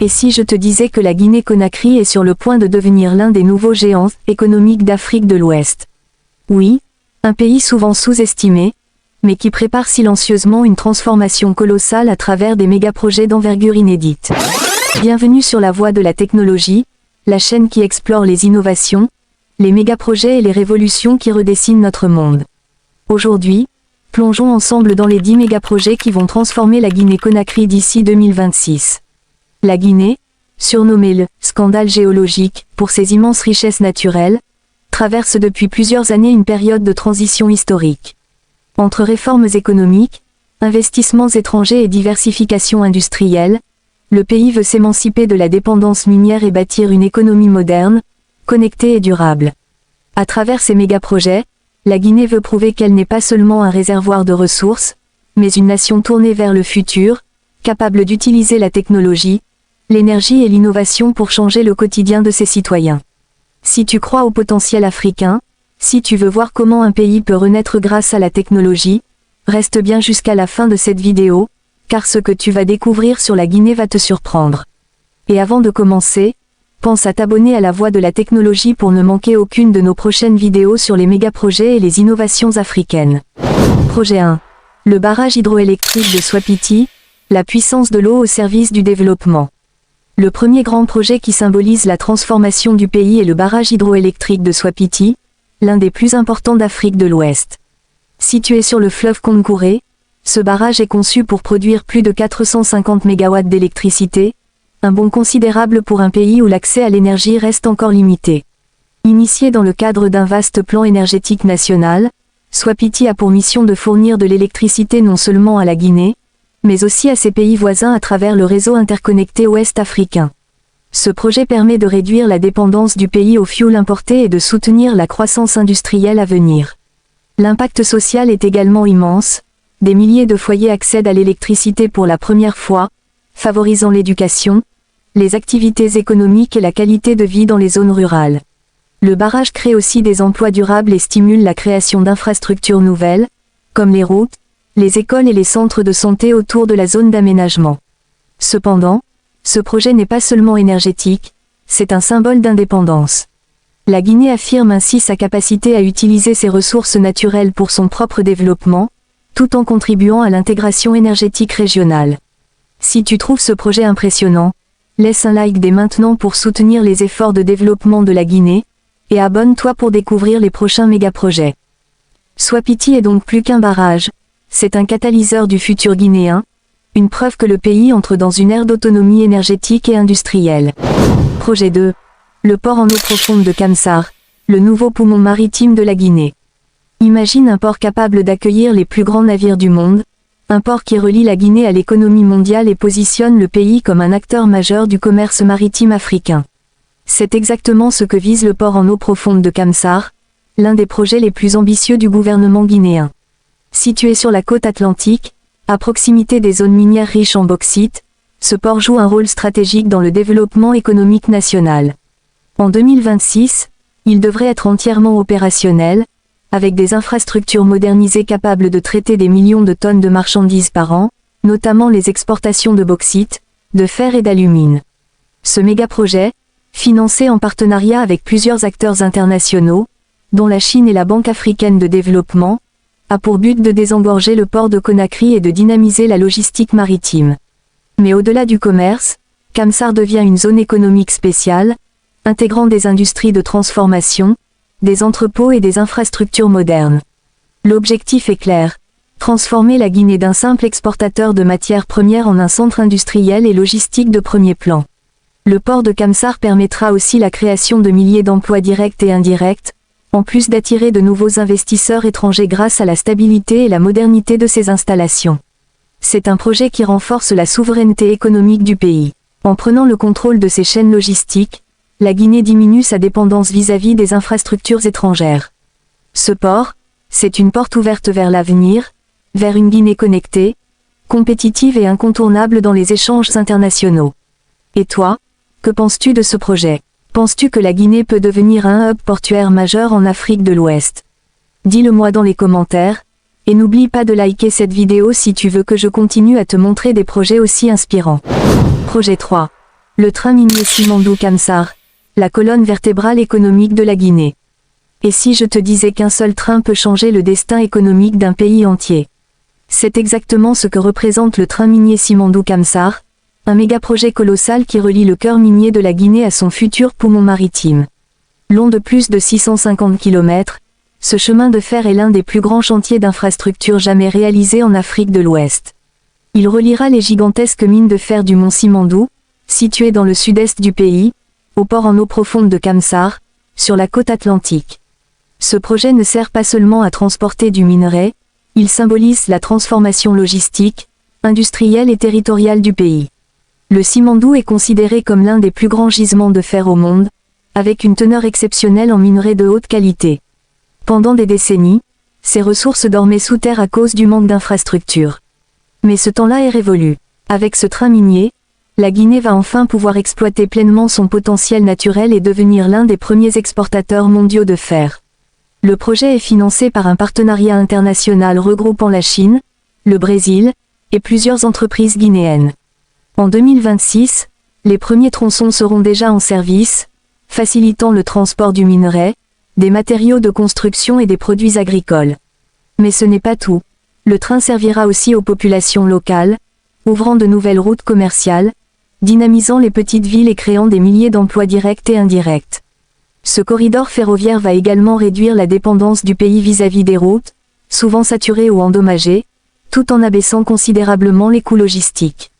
Et si je te disais que la Guinée-Conakry est sur le point de devenir l'un des nouveaux géants économiques d'Afrique de l'Ouest? Oui, un pays souvent sous-estimé, mais qui prépare silencieusement une transformation colossale à travers des mégaprojets d'envergure inédite. Bienvenue sur la voie de la technologie, la chaîne qui explore les innovations, les mégaprojets et les révolutions qui redessinent notre monde. Aujourd'hui, plongeons ensemble dans les 10 mégaprojets qui vont transformer la Guinée-Conakry d'ici 2026. La Guinée, surnommée le « scandale géologique » pour ses immenses richesses naturelles, traverse depuis plusieurs années une période de transition historique. Entre réformes économiques, investissements étrangers et diversification industrielle, le pays veut s'émanciper de la dépendance minière et bâtir une économie moderne, connectée et durable. À travers ces mégaprojets, la Guinée veut prouver qu'elle n'est pas seulement un réservoir de ressources, mais une nation tournée vers le futur, capable d'utiliser la technologie, l'énergie et l'innovation pour changer le quotidien de ses citoyens. Si tu crois au potentiel africain, si tu veux voir comment un pays peut renaître grâce à la technologie, reste bien jusqu'à la fin de cette vidéo, car ce que tu vas découvrir sur la Guinée va te surprendre. Et avant de commencer, pense à t'abonner à la Voix de la technologie pour ne manquer aucune de nos prochaines vidéos sur les mégaprojets et les innovations africaines. Projet 1. Le barrage hydroélectrique de Swapiti, la puissance de l'eau au service du développement. Le premier grand projet qui symbolise la transformation du pays est le barrage hydroélectrique de Swapiti, l'un des plus importants d'Afrique de l'Ouest. Situé sur le fleuve Koungkouré, ce barrage est conçu pour produire plus de 450 MW d'électricité, un bond considérable pour un pays où l'accès à l'énergie reste encore limité. Initié dans le cadre d'un vaste plan énergétique national, Swapiti a pour mission de fournir de l'électricité non seulement à la Guinée, mais aussi à ses pays voisins à travers le réseau interconnecté ouest-africain. Ce projet permet de réduire la dépendance du pays au fioul importé et de soutenir la croissance industrielle à venir. L'impact social est également immense, des milliers de foyers accèdent à l'électricité pour la première fois, favorisant l'éducation, les activités économiques et la qualité de vie dans les zones rurales. Le barrage crée aussi des emplois durables et stimule la création d'infrastructures nouvelles, comme les routes, les écoles et les centres de santé autour de la zone d'aménagement. Cependant, ce projet n'est pas seulement énergétique, c'est un symbole d'indépendance. La Guinée affirme ainsi sa capacité à utiliser ses ressources naturelles pour son propre développement, tout en contribuant à l'intégration énergétique régionale. Si tu trouves ce projet impressionnant, laisse un like dès maintenant pour soutenir les efforts de développement de la Guinée, et abonne-toi pour découvrir les prochains mégaprojets. Swapiti est donc plus qu'un barrage, c'est un catalyseur du futur guinéen, une preuve que le pays entre dans une ère d'autonomie énergétique et industrielle. Projet 2. Le port en eau profonde de Kamsar, le nouveau poumon maritime de la Guinée. Imagine un port capable d'accueillir les plus grands navires du monde, un port qui relie la Guinée à l'économie mondiale et positionne le pays comme un acteur majeur du commerce maritime africain. C'est exactement ce que vise le port en eau profonde de Kamsar, l'un des projets les plus ambitieux du gouvernement guinéen. Situé sur la côte atlantique, à proximité des zones minières riches en bauxite, ce port joue un rôle stratégique dans le développement économique national. En 2026, il devrait être entièrement opérationnel, avec des infrastructures modernisées capables de traiter des millions de tonnes de marchandises par an, notamment les exportations de bauxite, de fer et d'alumine. Ce mégaprojet, financé en partenariat avec plusieurs acteurs internationaux, dont la Chine et la Banque africaine de développement, a pour but de désengorger le port de Conakry et de dynamiser la logistique maritime. Mais au-delà du commerce, Kamsar devient une zone économique spéciale, intégrant des industries de transformation, des entrepôts et des infrastructures modernes. L'objectif est clair, transformer la Guinée d'un simple exportateur de matières premières en un centre industriel et logistique de premier plan. Le port de Kamsar permettra aussi la création de milliers d'emplois directs et indirects, en plus d'attirer de nouveaux investisseurs étrangers grâce à la stabilité et la modernité de ses installations. C'est un projet qui renforce la souveraineté économique du pays. En prenant le contrôle de ses chaînes logistiques, la Guinée diminue sa dépendance vis-à-vis des infrastructures étrangères. Ce port, c'est une porte ouverte vers l'avenir, vers une Guinée connectée, compétitive et incontournable dans les échanges internationaux. Et toi, que penses-tu de ce projet ? Penses-tu que la Guinée peut devenir un hub portuaire majeur en Afrique de l'Ouest? Dis-le-moi dans les commentaires, et n'oublie pas de liker cette vidéo si tu veux que je continue à te montrer des projets aussi inspirants. Projet 3. Le train minier Simandou-Kamsar, la colonne vertébrale économique de la Guinée. Et si je te disais qu'un seul train peut changer le destin économique d'un pays entier? C'est exactement ce que représente le train minier Simandou-Kamsar, un méga-projet colossal qui relie le cœur minier de la Guinée à son futur poumon maritime. Long de plus de 650 km, ce chemin de fer est l'un des plus grands chantiers d'infrastructures jamais réalisés en Afrique de l'Ouest. Il reliera les gigantesques mines de fer du mont Simandou, situées dans le sud-est du pays, au port en eau profonde de Kamsar, sur la côte atlantique. Ce projet ne sert pas seulement à transporter du minerai, il symbolise la transformation logistique, industrielle et territoriale du pays. Le Simandou est considéré comme l'un des plus grands gisements de fer au monde, avec une teneur exceptionnelle en minerais de haute qualité. Pendant des décennies, ces ressources dormaient sous terre à cause du manque d'infrastructures. Mais ce temps-là est révolu. Avec ce train minier, la Guinée va enfin pouvoir exploiter pleinement son potentiel naturel et devenir l'un des premiers exportateurs mondiaux de fer. Le projet est financé par un partenariat international regroupant la Chine, le Brésil, et plusieurs entreprises guinéennes. En 2026, les premiers tronçons seront déjà en service, facilitant le transport du minerai, des matériaux de construction et des produits agricoles. Mais ce n'est pas tout. Le train servira aussi aux populations locales, ouvrant de nouvelles routes commerciales, dynamisant les petites villes et créant des milliers d'emplois directs et indirects. Ce corridor ferroviaire va également réduire la dépendance du pays vis-à-vis des routes, souvent saturées ou endommagées, tout en abaissant considérablement les coûts logistiques.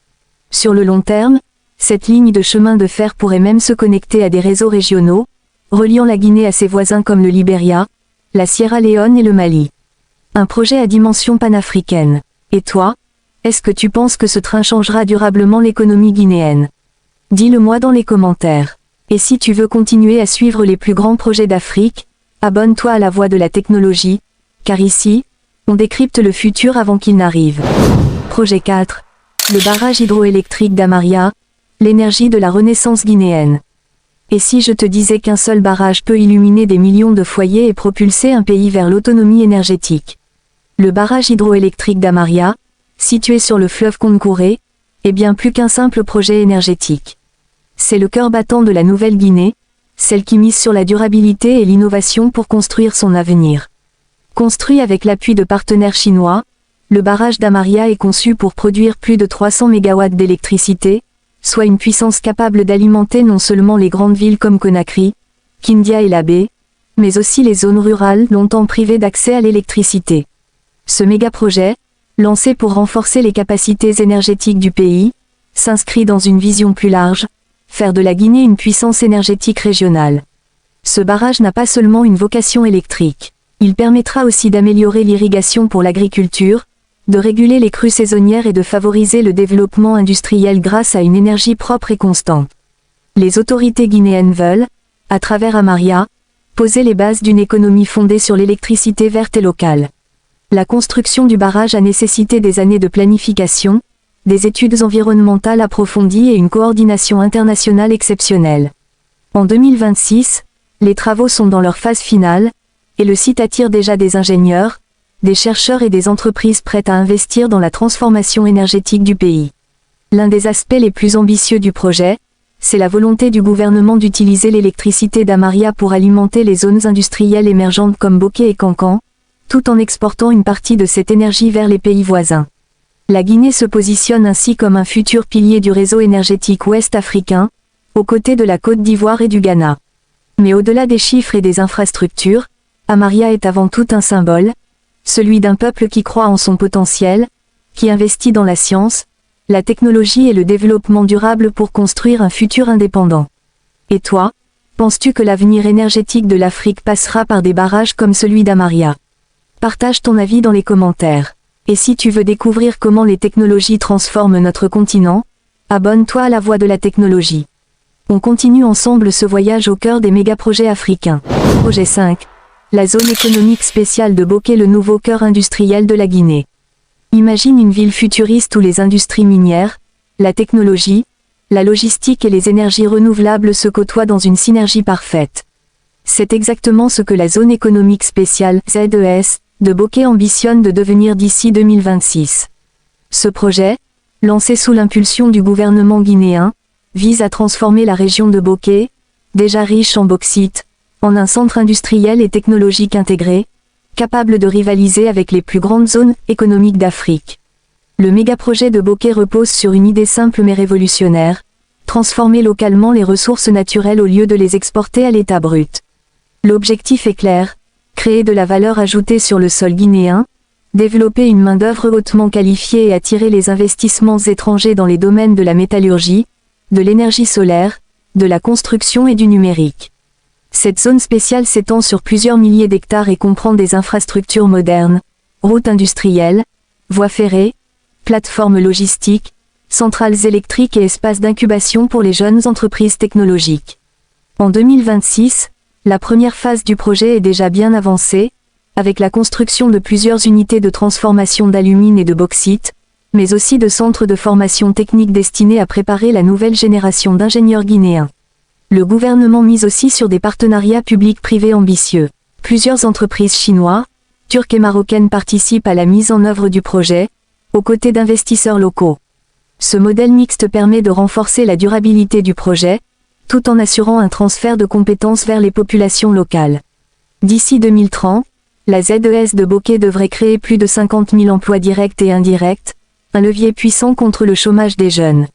Sur le long terme, cette ligne de chemin de fer pourrait même se connecter à des réseaux régionaux, reliant la Guinée à ses voisins comme le Libéria, la Sierra Leone et le Mali. Un projet à dimension panafricaine. Et toi, est-ce que tu penses que ce train changera durablement l'économie guinéenne? Dis-le-moi dans les commentaires. Et si tu veux continuer à suivre les plus grands projets d'Afrique, abonne-toi à la Voix de la technologie, car ici, on décrypte le futur avant qu'il n'arrive. Projet 4. Le barrage hydroélectrique d'Amaria, l'énergie de la renaissance guinéenne. Et si je te disais qu'un seul barrage peut illuminer des millions de foyers et propulser un pays vers l'autonomie énergétique? Le barrage hydroélectrique d'Amaria, situé sur le fleuve Kounkouré, est bien plus qu'un simple projet énergétique. C'est le cœur battant de la Nouvelle-Guinée, celle qui mise sur la durabilité et l'innovation pour construire son avenir. Construit avec l'appui de partenaires chinois, le barrage d'Amaria est conçu pour produire plus de 300 MW d'électricité, soit une puissance capable d'alimenter non seulement les grandes villes comme Conakry, Kindia et Labé, mais aussi les zones rurales longtemps privées d'accès à l'électricité. Ce méga-projet, lancé pour renforcer les capacités énergétiques du pays, s'inscrit dans une vision plus large, faire de la Guinée une puissance énergétique régionale. Ce barrage n'a pas seulement une vocation électrique. Il permettra aussi d'améliorer l'irrigation pour l'agriculture, de réguler les crues saisonnières et de favoriser le développement industriel grâce à une énergie propre et constante. Les autorités guinéennes veulent, à travers Amaria, poser les bases d'une économie fondée sur l'électricité verte et locale. La construction du barrage a nécessité des années de planification, des études environnementales approfondies et une coordination internationale exceptionnelle. En 2026, les travaux sont dans leur phase finale, et le site attire déjà des ingénieurs, des chercheurs et des entreprises prêtes à investir dans la transformation énergétique du pays. L'un des aspects les plus ambitieux du projet, c'est la volonté du gouvernement d'utiliser l'électricité d'Amaria pour alimenter les zones industrielles émergentes comme Bokeh et Kankan, tout en exportant une partie de cette énergie vers les pays voisins. La Guinée se positionne ainsi comme un futur pilier du réseau énergétique ouest-africain, aux côtés de la Côte d'Ivoire et du Ghana. Mais au-delà des chiffres et des infrastructures, Amaria est avant tout un symbole, celui d'un peuple qui croit en son potentiel, qui investit dans la science, la technologie et le développement durable pour construire un futur indépendant. Et toi, penses-tu que l'avenir énergétique de l'Afrique passera par des barrages comme celui d'Amaria? Partage ton avis dans les commentaires. Et si tu veux découvrir comment les technologies transforment notre continent, abonne-toi à la Voix de la technologie. On continue ensemble ce voyage au cœur des mégaprojets africains. Projet 5. La zone économique spéciale de Bokeh, le nouveau cœur industriel de la Guinée. Imagine une ville futuriste où les industries minières, la technologie, la logistique et les énergies renouvelables se côtoient dans une synergie parfaite. C'est exactement ce que la zone économique spéciale, ZES, de Bokeh ambitionne de devenir d'ici 2026. Ce projet, lancé sous l'impulsion du gouvernement guinéen, vise à transformer la région de Bokeh, déjà riche en bauxite, en un centre industriel et technologique intégré, capable de rivaliser avec les plus grandes zones économiques d'Afrique. Le mégaprojet de Bokeh repose sur une idée simple mais révolutionnaire: transformer localement les ressources naturelles au lieu de les exporter à l'état brut. L'objectif est clair: créer de la valeur ajoutée sur le sol guinéen, développer une main-d'œuvre hautement qualifiée et attirer les investissements étrangers dans les domaines de la métallurgie, de l'énergie solaire, de la construction et du numérique. Cette zone spéciale s'étend sur plusieurs milliers d'hectares et comprend des infrastructures modernes, routes industrielles, voies ferrées, plateformes logistiques, centrales électriques et espaces d'incubation pour les jeunes entreprises technologiques. En 2026, la première phase du projet est déjà bien avancée, avec la construction de plusieurs unités de transformation d'alumine et de bauxite, mais aussi de centres de formation technique destinés à préparer la nouvelle génération d'ingénieurs guinéens. Le gouvernement mise aussi sur des partenariats publics-privés ambitieux. Plusieurs entreprises chinoises, turques et marocaines participent à la mise en œuvre du projet, aux côtés d'investisseurs locaux. Ce modèle mixte permet de renforcer la durabilité du projet, tout en assurant un transfert de compétences vers les populations locales. D'ici 2030, la ZES de Bokeh devrait créer plus de 50 000 emplois directs et indirects, un levier puissant contre le chômage des jeunes.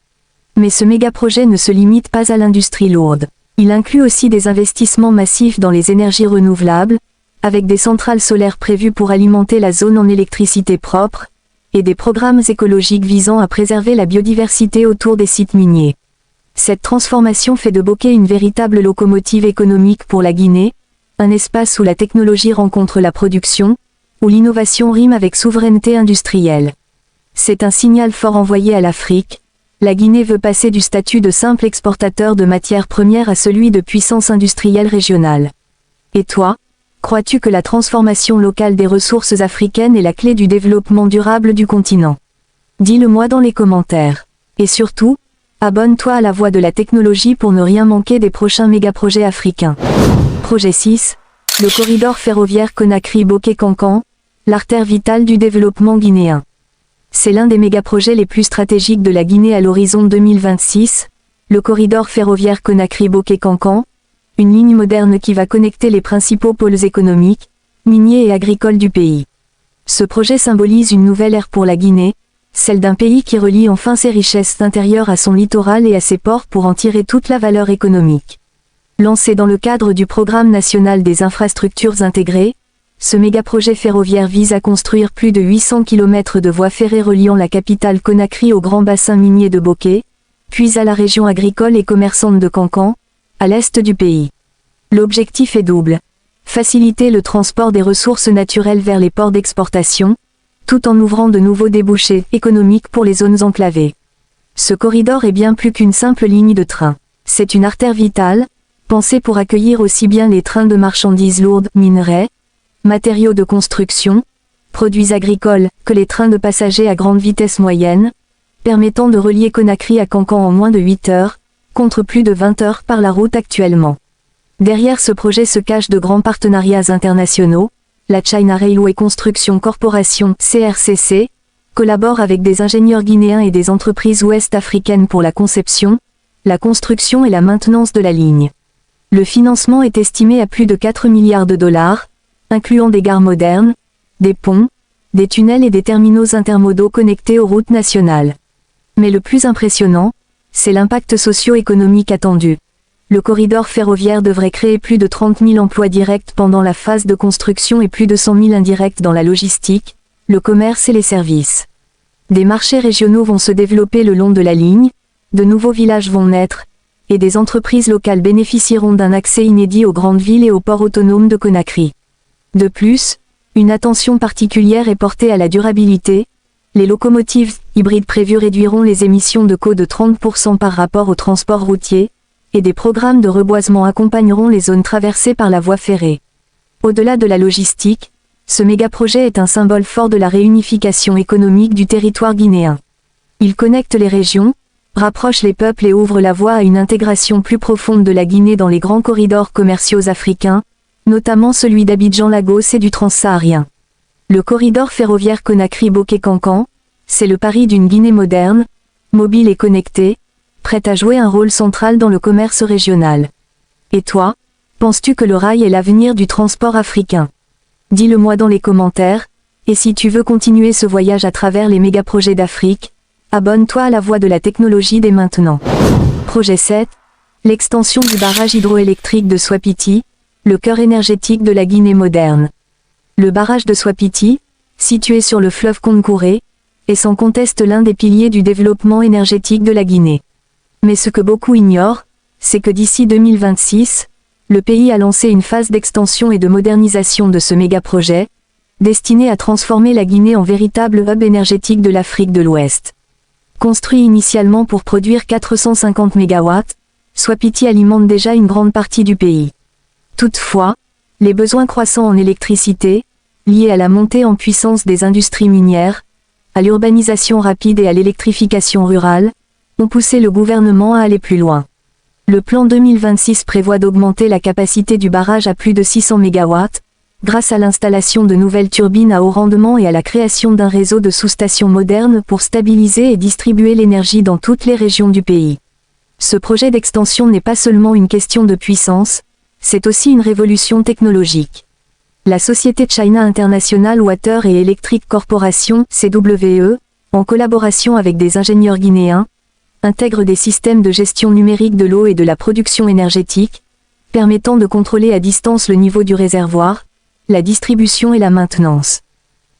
Mais ce mégaprojet ne se limite pas à l'industrie lourde. Il inclut aussi des investissements massifs dans les énergies renouvelables, avec des centrales solaires prévues pour alimenter la zone en électricité propre, et des programmes écologiques visant à préserver la biodiversité autour des sites miniers. Cette transformation fait de Bokeh une véritable locomotive économique pour la Guinée, un espace où la technologie rencontre la production, où l'innovation rime avec souveraineté industrielle. C'est un signal fort envoyé à l'Afrique. La Guinée veut passer du statut de simple exportateur de matières premières à celui de puissance industrielle régionale. Et toi, crois-tu que la transformation locale des ressources africaines est la clé du développement durable du continent? Dis-le-moi dans les commentaires. Et surtout, abonne-toi à la Voix de la technologie pour ne rien manquer des prochains mégaprojets africains. Projet 6, le corridor ferroviaire Conakry-Bokeh-Kankan, l'artère vitale du développement guinéen. C'est l'un des mégaprojets les plus stratégiques de la Guinée à l'horizon 2026, le corridor ferroviaire Conakry-Bokeh-Kankan, une ligne moderne qui va connecter les principaux pôles économiques, miniers et agricoles du pays. Ce projet symbolise une nouvelle ère pour la Guinée, celle d'un pays qui relie enfin ses richesses intérieures à son littoral et à ses ports pour en tirer toute la valeur économique. Lancé dans le cadre du Programme national des infrastructures intégrées, ce mégaprojet ferroviaire vise à construire plus de 800 km de voies ferrées reliant la capitale Conakry au grand bassin minier de Bokeh, puis à la région agricole et commerçante de Kankan, à l'est du pays. L'objectif est double: faciliter le transport des ressources naturelles vers les ports d'exportation, tout en ouvrant de nouveaux débouchés économiques pour les zones enclavées. Ce corridor est bien plus qu'une simple ligne de train. C'est une artère vitale, pensée pour accueillir aussi bien les trains de marchandises lourdes, minerais, matériaux de construction, produits agricoles, que les trains de passagers à grande vitesse moyenne, permettant de relier Conakry à Kankan en moins de 8 heures, contre plus de 20 heures par la route actuellement. Derrière ce projet se cachent de grands partenariats internationaux. La China Railway Construction Corporation, CRCC, collabore avec des ingénieurs guinéens et des entreprises ouest-africaines pour la conception, la construction et la maintenance de la ligne. Le financement est estimé à plus de 4 milliards de dollars, incluant des gares modernes, des ponts, des tunnels et des terminaux intermodaux connectés aux routes nationales. Mais le plus impressionnant, c'est l'impact socio-économique attendu. Le corridor ferroviaire devrait créer plus de 30 000 emplois directs pendant la phase de construction et plus de 100 000 indirects dans la logistique, le commerce et les services. Des marchés régionaux vont se développer le long de la ligne, de nouveaux villages vont naître, et des entreprises locales bénéficieront d'un accès inédit aux grandes villes et aux ports autonomes de Conakry. De plus, une attention particulière est portée à la durabilité. Les locomotives hybrides prévues réduiront les émissions de CO2 de 30% par rapport au transport routier, et des programmes de reboisement accompagneront les zones traversées par la voie ferrée. Au-delà de la logistique, ce mégaprojet est un symbole fort de la réunification économique du territoire guinéen. Il connecte les régions, rapproche les peuples et ouvre la voie à une intégration plus profonde de la Guinée dans les grands corridors commerciaux africains, notamment celui d'Abidjan-Lagos et du Transsaharien. Le corridor ferroviaire Conakry-Bokeh-Kankan, c'est le pari d'une Guinée moderne, mobile et connectée, prête à jouer un rôle central dans le commerce régional. Et toi, penses-tu que le rail est l'avenir du transport africain? Dis-le-moi dans les commentaires, et si tu veux continuer ce voyage à travers les mégaprojets d'Afrique, abonne-toi à la Voix de la technologie dès maintenant. Projet 7. L'extension du barrage hydroélectrique de Swapiti, le cœur énergétique de la Guinée moderne. Le barrage de Swapiti, situé sur le fleuve Konkoué, est sans conteste l'un des piliers du développement énergétique de la Guinée. Mais ce que beaucoup ignorent, c'est que d'ici 2026, le pays a lancé une phase d'extension et de modernisation de ce méga-projet, destiné à transformer la Guinée en véritable hub énergétique de l'Afrique de l'Ouest. Construit initialement pour produire 450 MW, Swapiti alimente déjà une grande partie du pays. Toutefois, les besoins croissants en électricité, liés à la montée en puissance des industries minières, à l'urbanisation rapide et à l'électrification rurale, ont poussé le gouvernement à aller plus loin. Le plan 2026 prévoit d'augmenter la capacité du barrage à plus de 600 MW, grâce à l'installation de nouvelles turbines à haut rendement et à la création d'un réseau de sous-stations modernes pour stabiliser et distribuer l'énergie dans toutes les régions du pays. Ce projet d'extension n'est pas seulement une question de puissance, c'est aussi une révolution technologique. La société China International Water et Electric Corporation, CWE, en collaboration avec des ingénieurs guinéens, intègre des systèmes de gestion numérique de l'eau et de la production énergétique, permettant de contrôler à distance le niveau du réservoir, la distribution et la maintenance.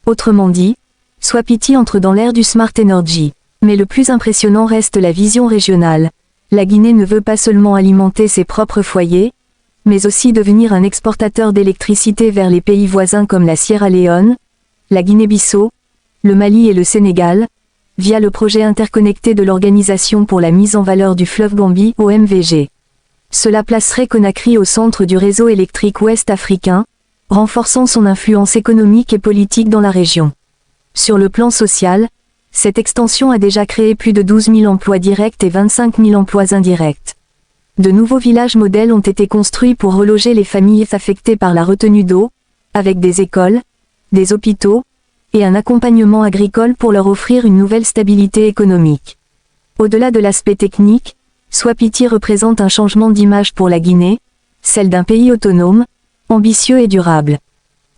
Autrement dit, Swapiti entre dans l'ère du Smart Energy. Mais le plus impressionnant reste la vision régionale. La Guinée ne veut pas seulement alimenter ses propres foyers, mais aussi devenir un exportateur d'électricité vers les pays voisins comme la Sierra Leone, la Guinée-Bissau, le Mali et le Sénégal, via le projet interconnecté de l'Organisation pour la mise en valeur du fleuve Gambie, OMVG. Cela placerait Conakry au centre du réseau électrique ouest africain, renforçant son influence économique et politique dans la région. Sur le plan social, cette extension a déjà créé plus de 12 000 emplois directs et 25 000 emplois indirects. De nouveaux villages modèles ont été construits pour reloger les familles affectées par la retenue d'eau, avec des écoles, des hôpitaux, et un accompagnement agricole pour leur offrir une nouvelle stabilité économique. Au-delà de l'aspect technique, Swapiti représente un changement d'image pour la Guinée, celle d'un pays autonome, ambitieux et durable.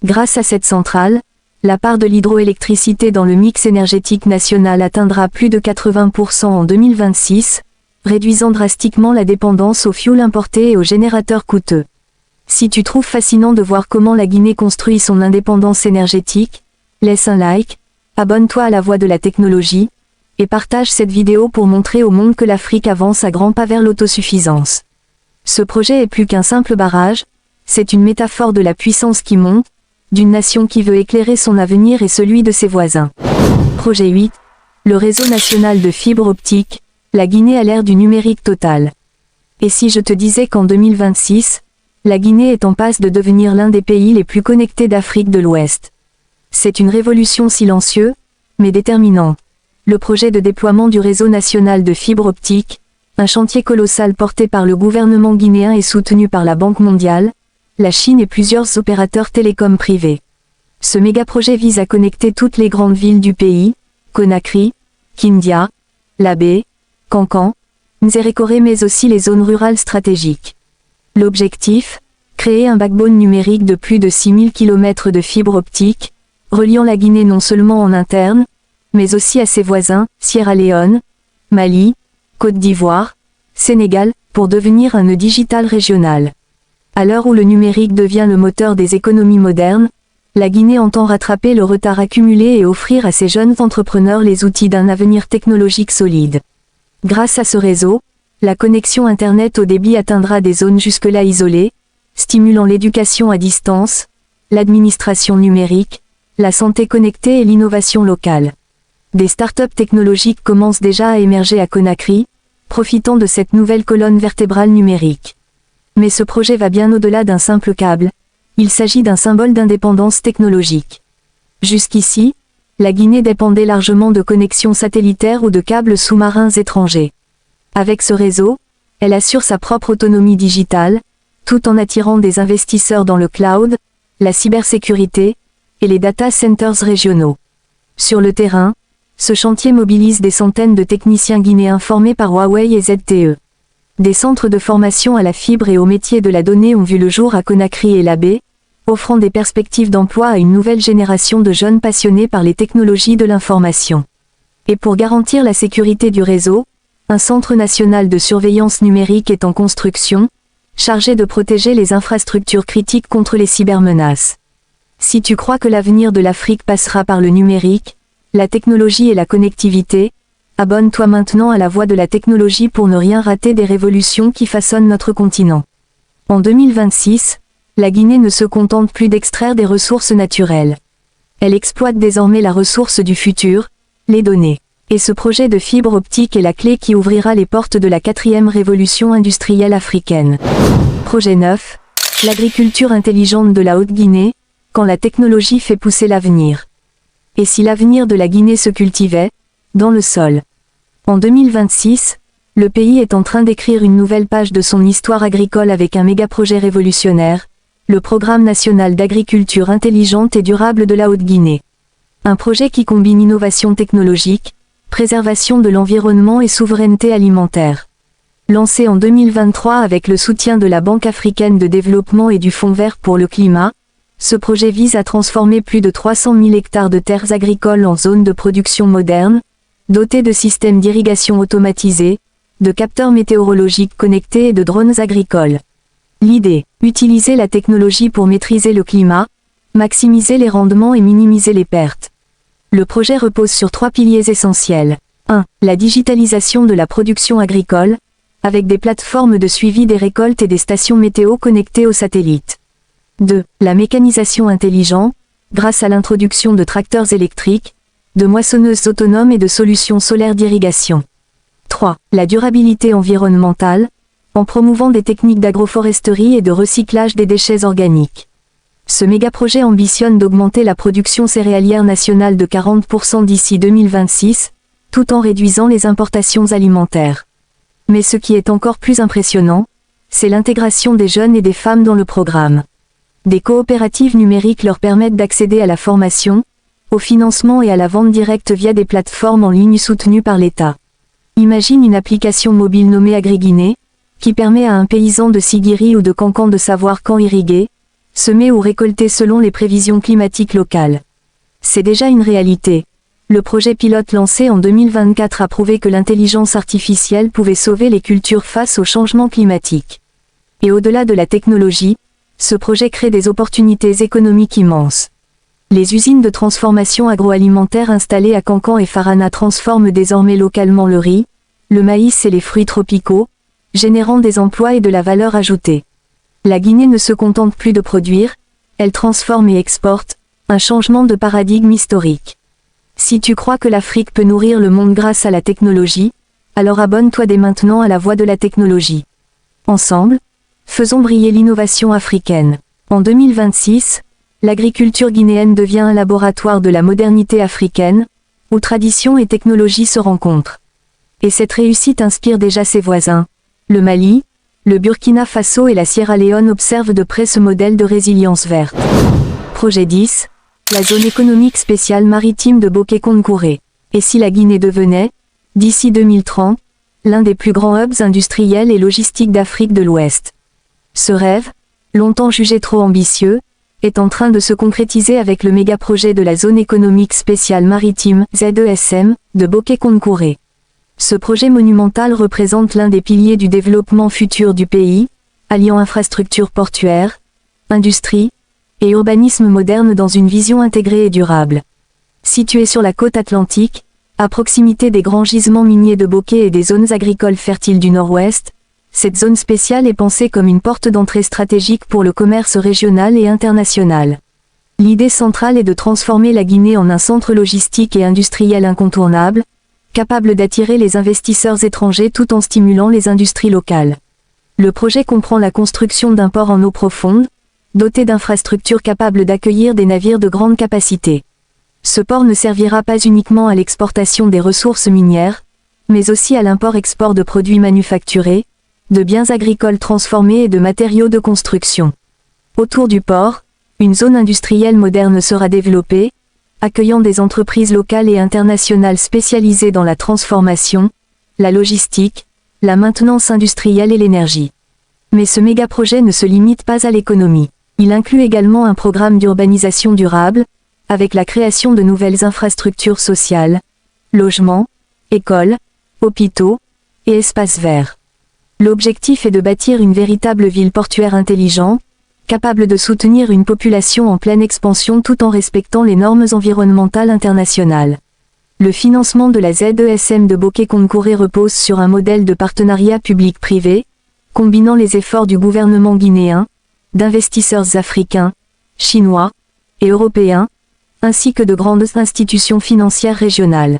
Grâce à cette centrale, la part de l'hydroélectricité dans le mix énergétique national atteindra plus de 80% en 2026, réduisant drastiquement la dépendance aux fuels importés et aux générateurs coûteux. Si tu trouves fascinant de voir comment la Guinée construit son indépendance énergétique, laisse un like, abonne-toi à la Voix de la technologie, et partage cette vidéo pour montrer au monde que l'Afrique avance à grands pas vers l'autosuffisance. Ce projet est plus qu'un simple barrage, c'est une métaphore de la puissance qui monte, d'une nation qui veut éclairer son avenir et celui de ses voisins. Projet 8. Le réseau national de fibre optique, la Guinée à l'ère du numérique total. Et si je te disais qu'en 2026, la Guinée est en passe de devenir l'un des pays les plus connectés d'Afrique de l'Ouest. C'est une révolution silencieuse, mais déterminante. Le projet de déploiement du réseau national de fibre optique, un chantier colossal porté par le gouvernement guinéen et soutenu par la Banque mondiale, la Chine et plusieurs opérateurs télécoms privés. Ce méga-projet vise à connecter toutes les grandes villes du pays, Conakry, Kindia, Labé, Kankan, Nzérékoré mais aussi les zones rurales stratégiques. L'objectif, créer un backbone numérique de plus de 6000 km de fibre optique, reliant la Guinée non seulement en interne, mais aussi à ses voisins, Sierra Leone, Mali, Côte d'Ivoire, Sénégal, pour devenir un nœud digital régional. À l'heure où le numérique devient le moteur des économies modernes, la Guinée entend rattraper le retard accumulé et offrir à ses jeunes entrepreneurs les outils d'un avenir technologique solide. Grâce à ce réseau, la connexion Internet haut débit atteindra des zones jusque-là isolées, stimulant l'éducation à distance, l'administration numérique, la santé connectée et l'innovation locale. Des startups technologiques commencent déjà à émerger à Conakry, profitant de cette nouvelle colonne vertébrale numérique. Mais ce projet va bien au-delà d'un simple câble, il s'agit d'un symbole d'indépendance technologique. Jusqu'ici, la Guinée dépendait largement de connexions satellitaires ou de câbles sous-marins étrangers. Avec ce réseau, elle assure sa propre autonomie digitale, tout en attirant des investisseurs dans le cloud, la cybersécurité, et les data centers régionaux. Sur le terrain, ce chantier mobilise des centaines de techniciens guinéens formés par Huawei et ZTE. Des centres de formation à la fibre et aux métiers de la donnée ont vu le jour à Conakry et Labé, offrant des perspectives d'emploi à une nouvelle génération de jeunes passionnés par les technologies de l'information. Et pour garantir la sécurité du réseau, un centre national de surveillance numérique est en construction, chargé de protéger les infrastructures critiques contre les cybermenaces. Si tu crois que l'avenir de l'Afrique passera par le numérique, la technologie et la connectivité, abonne-toi maintenant à la voie de la technologie pour ne rien rater des révolutions qui façonnent notre continent. En 2026, la Guinée ne se contente plus d'extraire des ressources naturelles. Elle exploite désormais la ressource du futur, les données. Et ce projet de fibre optique est la clé qui ouvrira les portes de la 4e révolution industrielle africaine. Projet 9. L'agriculture intelligente de la Haute-Guinée, quand la technologie fait pousser l'avenir. Et si l'avenir de la Guinée se cultivait, dans le sol. En 2026, le pays est en train d'écrire une nouvelle page de son histoire agricole avec un méga-projet révolutionnaire, le Programme national d'agriculture intelligente et durable de la Haute-Guinée. Un projet qui combine innovation technologique, préservation de l'environnement et souveraineté alimentaire. Lancé en 2023 avec le soutien de la Banque africaine de développement et du Fonds vert pour le climat, ce projet vise à transformer plus de 300 000 hectares de terres agricoles en zones de production modernes, dotées de systèmes d'irrigation automatisés, de capteurs météorologiques connectés et de drones agricoles. L'idée, utiliser la technologie pour maîtriser le climat, maximiser les rendements et minimiser les pertes. Le projet repose sur 3 piliers essentiels. 1. La digitalisation de la production agricole, avec des plateformes de suivi des récoltes et des stations météo connectées aux satellites. 2. La mécanisation intelligente, grâce à l'introduction de tracteurs électriques, de moissonneuses autonomes et de solutions solaires d'irrigation. 3. La durabilité environnementale, en promouvant des techniques d'agroforesterie et de recyclage des déchets organiques. Ce méga-projet ambitionne d'augmenter la production céréalière nationale de 40% d'ici 2026, tout en réduisant les importations alimentaires. Mais ce qui est encore plus impressionnant, c'est l'intégration des jeunes et des femmes dans le programme. Des coopératives numériques leur permettent d'accéder à la formation, au financement et à la vente directe via des plateformes en ligne soutenues par l'État. Imagine une application mobile nommée AgriGuinée, qui permet à un paysan de Siguiri ou de Cancan de savoir quand irriguer, semer ou récolter selon les prévisions climatiques locales. C'est déjà une réalité. Le projet pilote lancé en 2024 a prouvé que l'intelligence artificielle pouvait sauver les cultures face au changement climatique. Et au-delà de la technologie, ce projet crée des opportunités économiques immenses. Les usines de transformation agroalimentaire installées à Cancan et Farana transforment désormais localement le riz, le maïs et les fruits tropicaux, générant des emplois et de la valeur ajoutée. La Guinée ne se contente plus de produire, elle transforme et exporte, un changement de paradigme historique. Si tu crois que l'Afrique peut nourrir le monde grâce à la technologie, alors abonne-toi dès maintenant à la voie de la technologie. Ensemble, faisons briller l'innovation africaine. En 2026, l'agriculture guinéenne devient un laboratoire de la modernité africaine, où tradition et technologie se rencontrent. Et cette réussite inspire déjà ses voisins. Le Mali, le Burkina Faso et la Sierra Leone observent de près ce modèle de résilience verte. Projet 10. La zone économique spéciale maritime de Bokeh-Kounkouré. Et si la Guinée devenait, d'ici 2030, l'un des plus grands hubs industriels et logistiques d'Afrique de l'Ouest. Ce rêve, longtemps jugé trop ambitieux, est en train de se concrétiser avec le méga-projet de la zone économique spéciale maritime, ZESM, de Bokeh-Kounkouré. Ce projet monumental représente l'un des piliers du développement futur du pays, alliant infrastructures portuaires, industrie, et urbanisme moderne dans une vision intégrée et durable. Situé sur la côte atlantique, à proximité des grands gisements miniers de Bokeh et des zones agricoles fertiles du nord-ouest, cette zone spéciale est pensée comme une porte d'entrée stratégique pour le commerce régional et international. L'idée centrale est de transformer la Guinée en un centre logistique et industriel incontournable, capable d'attirer les investisseurs étrangers tout en stimulant les industries locales. Le projet comprend la construction d'un port en eau profonde, doté d'infrastructures capables d'accueillir des navires de grande capacité. Ce port ne servira pas uniquement à l'exportation des ressources minières, mais aussi à l'import-export de produits manufacturés, de biens agricoles transformés et de matériaux de construction. Autour du port, une zone industrielle moderne sera développée, accueillant des entreprises locales et internationales spécialisées dans la transformation, la logistique, la maintenance industrielle et l'énergie. Mais ce méga-projet ne se limite pas à l'économie. Il inclut également un programme d'urbanisation durable, avec la création de nouvelles infrastructures sociales, logements, écoles, hôpitaux et espaces verts. L'objectif est de bâtir une véritable ville portuaire intelligente, capable de soutenir une population en pleine expansion tout en respectant les normes environnementales internationales. Le financement de la ZESM de Bokeh-Konkore repose sur un modèle de partenariat public-privé, combinant les efforts du gouvernement guinéen, d'investisseurs africains, chinois et européens, ainsi que de grandes institutions financières régionales.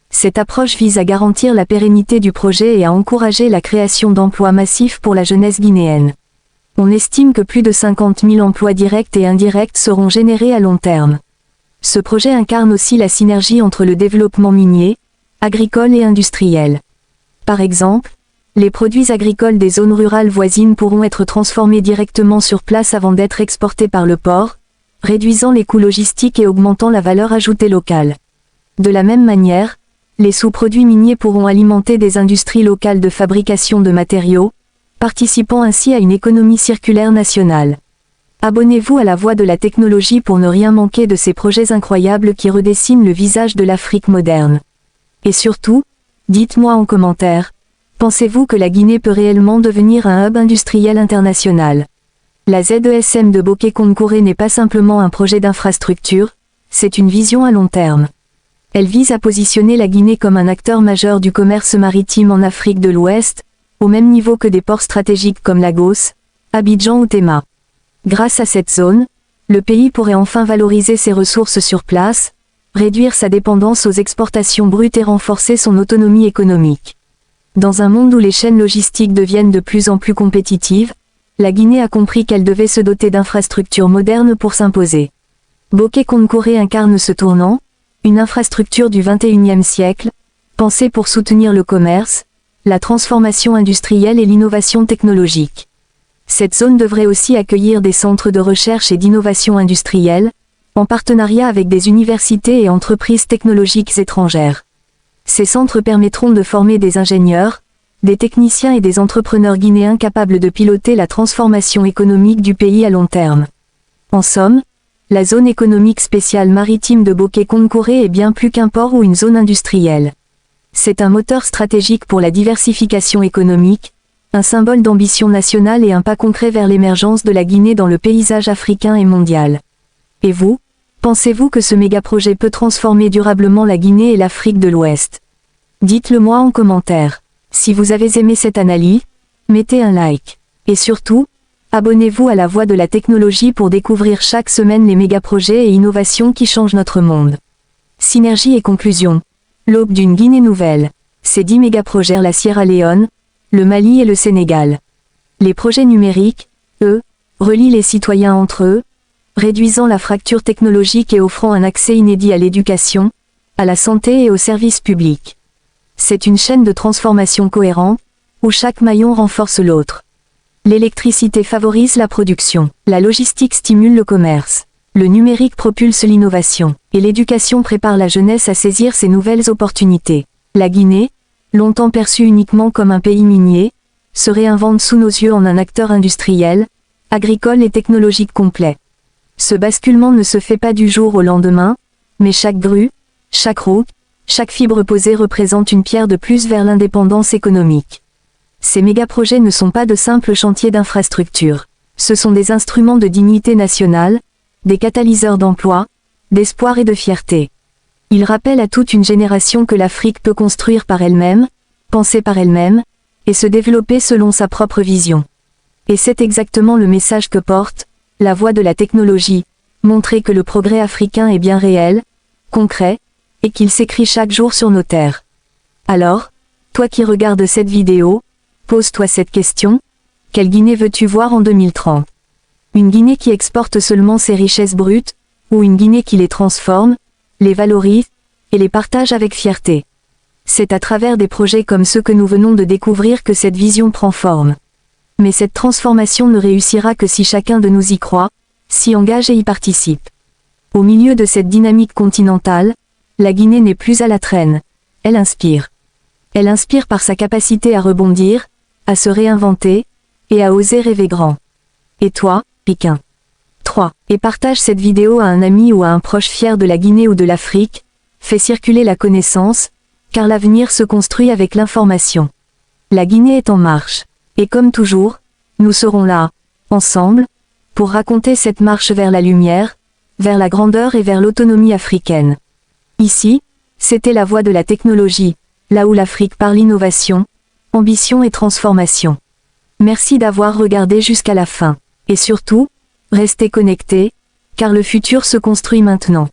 Cette approche vise à garantir la pérennité du projet et à encourager la création d'emplois massifs pour la jeunesse guinéenne. On estime que plus de 50 000 emplois directs et indirects seront générés à long terme. Ce projet incarne aussi la synergie entre le développement minier, agricole et industriel. Par exemple, les produits agricoles des zones rurales voisines pourront être transformés directement sur place avant d'être exportés par le port, réduisant les coûts logistiques et augmentant la valeur ajoutée locale. De la même manière, les sous-produits miniers pourront alimenter des industries locales de fabrication de matériaux, participant ainsi à une économie circulaire nationale. Abonnez-vous à la Voix de la technologie pour ne rien manquer de ces projets incroyables qui redessinent le visage de l'Afrique moderne. Et surtout, dites-moi en commentaire, pensez-vous que la Guinée peut réellement devenir un hub industriel international? La ZESM de Bokeh-Konkore n'est pas simplement un projet d'infrastructure, c'est une vision à long terme. Elle vise à positionner la Guinée comme un acteur majeur du commerce maritime en Afrique de l'Ouest, au même niveau que des ports stratégiques comme Lagos, Abidjan ou Tema. Grâce à cette zone, le pays pourrait enfin valoriser ses ressources sur place, réduire sa dépendance aux exportations brutes et renforcer son autonomie économique. Dans un monde où les chaînes logistiques deviennent de plus en plus compétitives, la Guinée a compris qu'elle devait se doter d'infrastructures modernes pour s'imposer. Bokeh-Konkore incarne ce tournant, une infrastructure du XXIe siècle, pensée pour soutenir le commerce, la transformation industrielle et l'innovation technologique. Cette zone devrait aussi accueillir des centres de recherche et d'innovation industrielle, en partenariat avec des universités et entreprises technologiques étrangères. Ces centres permettront de former des ingénieurs, des techniciens et des entrepreneurs guinéens capables de piloter la transformation économique du pays à long terme. En somme, la zone économique spéciale maritime de Bokeh-Konkore est bien plus qu'un port ou une zone industrielle. C'est un moteur stratégique pour la diversification économique, un symbole d'ambition nationale et un pas concret vers l'émergence de la Guinée dans le paysage africain et mondial. Et vous, pensez-vous que ce méga-projet peut transformer durablement la Guinée et l'Afrique de l'Ouest? Dites-le moi en commentaire. Si vous avez aimé cette analyse, mettez un like. Et surtout, abonnez-vous à la Voix de la technologie pour découvrir chaque semaine les méga-projets et innovations qui changent notre monde. Synergie et conclusion. L'aube d'une Guinée nouvelle. Ces 10 méga-projets la Sierra Leone, le Mali et le Sénégal. Les projets numériques, eux, relient les citoyens entre eux, réduisant la fracture technologique et offrant un accès inédit à l'éducation, à la santé et aux services publics. C'est une chaîne de transformation cohérente, où chaque maillon renforce l'autre. L'électricité favorise la production, la logistique stimule le commerce, le numérique propulse l'innovation, et l'éducation prépare la jeunesse à saisir ces nouvelles opportunités. La Guinée, longtemps perçue uniquement comme un pays minier, se réinvente sous nos yeux en un acteur industriel, agricole et technologique complet. Ce basculement ne se fait pas du jour au lendemain, mais chaque grue, chaque route, chaque fibre posée représente une pierre de plus vers l'indépendance économique. Ces méga-projets ne sont pas de simples chantiers d'infrastructure. Ce sont des instruments de dignité nationale, des catalyseurs d'emploi, d'espoir et de fierté. Ils rappellent à toute une génération que l'Afrique peut construire par elle-même, penser par elle-même, et se développer selon sa propre vision. Et c'est exactement le message que porte la Voix de la technologie, montrer que le progrès africain est bien réel, concret, et qu'il s'écrit chaque jour sur nos terres. Alors, toi qui regardes cette vidéo, pose-toi cette question, quelle Guinée veux-tu voir en 2030? Une Guinée qui exporte seulement ses richesses brutes, ou une Guinée qui les transforme, les valorise, et les partage avec fierté? C'est à travers des projets comme ceux que nous venons de découvrir que cette vision prend forme. Mais cette transformation ne réussira que si chacun de nous y croit, s'y engage et y participe. Au milieu de cette dynamique continentale, la Guinée n'est plus à la traîne. Elle inspire. Elle inspire par sa capacité à rebondir, à se réinventer, et à oser rêver grand. Et toi, Piquin? 3. Et partage cette vidéo à un ami ou à un proche fier de la Guinée ou de l'Afrique, fais circuler la connaissance, car l'avenir se construit avec l'information. La Guinée est en marche. Et comme toujours, nous serons là, ensemble, pour raconter cette marche vers la lumière, vers la grandeur et vers l'autonomie africaine. Ici, c'était la voie de la technologie, là où l'Afrique parle innovation, ambition et transformation. Merci d'avoir regardé jusqu'à la fin. Et surtout, restez connectés, car le futur se construit maintenant.